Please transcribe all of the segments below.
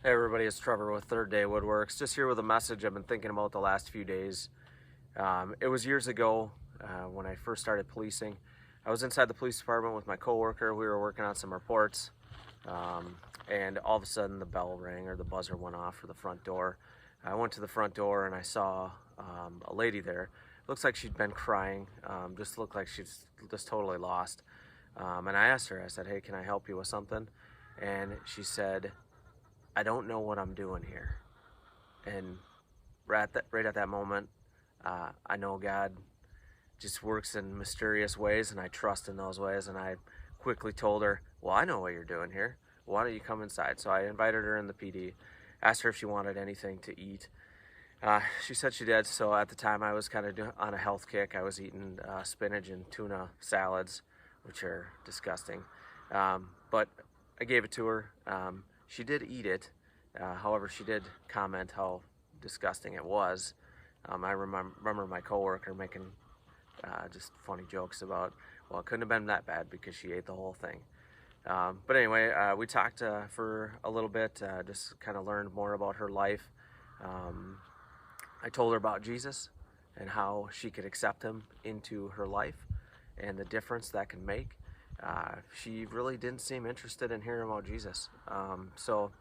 Hey everybody, it's Trevor with Third Day Woodworks. Just here with a message I've been thinking about the last few days. It was years ago when I first started policing. I was inside the police department with my coworker. We were working on some reports, and all of a sudden the bell rang or the buzzer went off for the front door. I went to the front door and I saw a lady there. Looks like she'd been crying. Just looked like she's just totally lost. And I asked her. I said, "Hey, can I help you with something?" And she said, "I don't know what I'm doing here." And right at that moment, I know God just works in mysterious ways, and I trust in those ways. And I quickly told her, "Well, I know what you're doing here. Why don't you come inside?" So I invited her in the PD, asked her if she wanted anything to eat. She said she did. So at the time, I was kind of on a health kick. I was eating spinach and tuna salads, which are disgusting. But I gave it to her. She did eat it. However, she did comment how disgusting it was. I remember my coworker making just funny jokes about, well, it couldn't have been that bad because she ate the whole thing. But anyway, we talked for a little bit, just kind of learned more about her life. I told her about Jesus and how she could accept him into her life and the difference that can make. She really didn't seem interested in hearing about Jesus. So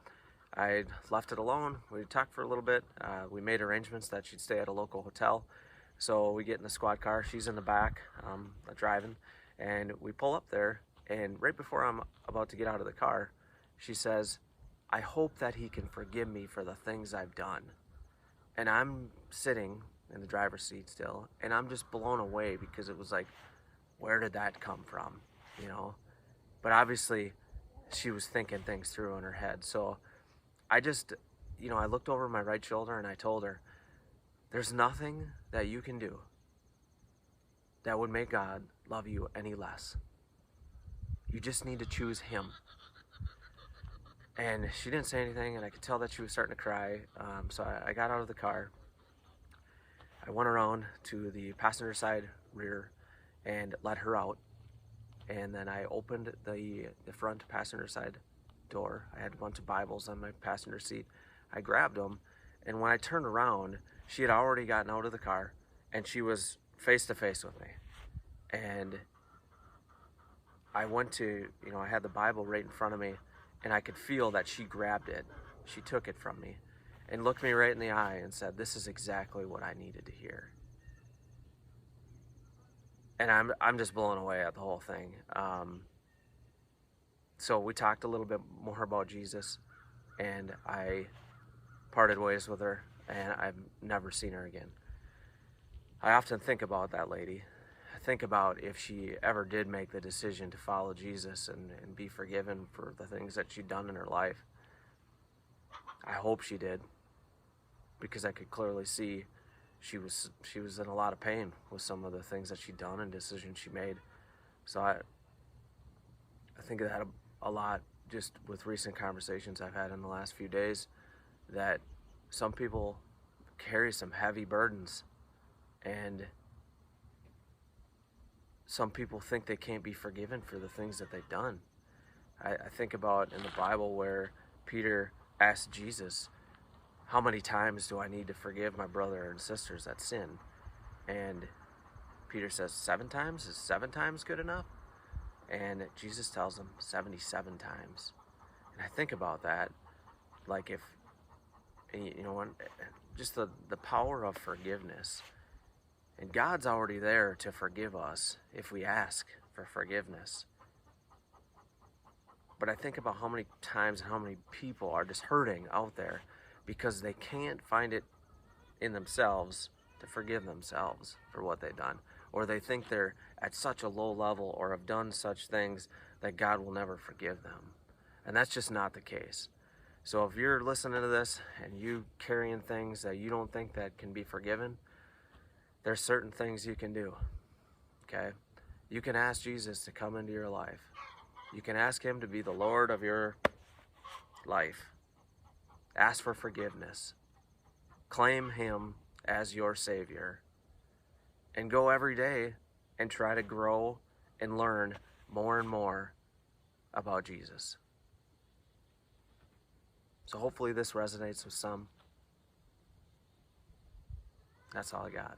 I left it alone. We talked for a little bit. We made arrangements that she'd stay at a local hotel. So we get in the squad car. She's in the back, driving, and we pull up there. And right before I'm about to get out of the car, she says, "I hope that he can forgive me for the things I've done." And I'm sitting in the driver's seat still, and I'm just blown away because it was like, where did that come from? You know? But obviously, she was thinking things through in her head. So I just, I looked over my right shoulder and I told her, there's nothing that you can do that would make God love you any less. You just need to choose Him. And she didn't say anything, and I could tell that she was starting to cry. So I got out of the car. I went around to the passenger side rear and let her out. And then I opened the front passenger side door. I had a bunch of Bibles on my passenger seat. I grabbed them, and when I turned around, she had already gotten out of the car, and she was face to face with me. And I went to, I had the Bible right in front of me, and I could feel that she grabbed it. She took it from me and looked me right in the eye and said, "This is exactly what I needed to hear." And I'm just blown away at the whole thing. So we talked a little bit more about Jesus, and I parted ways with her, and I've never seen her again. I often think about that lady. I think about if she ever did make the decision to follow Jesus and be forgiven for the things that she'd done in her life. I hope she did, because I could clearly see she was in a lot of pain with some of the things that she'd done and decisions she made. So I think of that a lot just with recent conversations I've had in the last few days, that some people carry some heavy burdens, and some people think they can't be forgiven for the things that they've done. I think about in the Bible where Peter asked Jesus, "How many times do I need to forgive my brother and sisters that sin?" And Peter says, 7 times? Is 7 times good enough? And Jesus tells him 77 times. And I think about that, like if, just the power of forgiveness. And God's already there to forgive us if we ask for forgiveness. But I think about how many times and how many people are just hurting out there because they can't find it in themselves to forgive themselves for what they've done. Or they think they're at such a low level or have done such things that God will never forgive them. And that's just not the case. So if you're listening to this and you carrying things that you don't think that can be forgiven, there's certain things you can do, okay? You can ask Jesus to come into your life. You can ask Him to be the Lord of your life. Ask for forgiveness. Claim Him as your Savior. And go every day and try to grow and learn more and more about Jesus. So hopefully this resonates with some. That's all I got.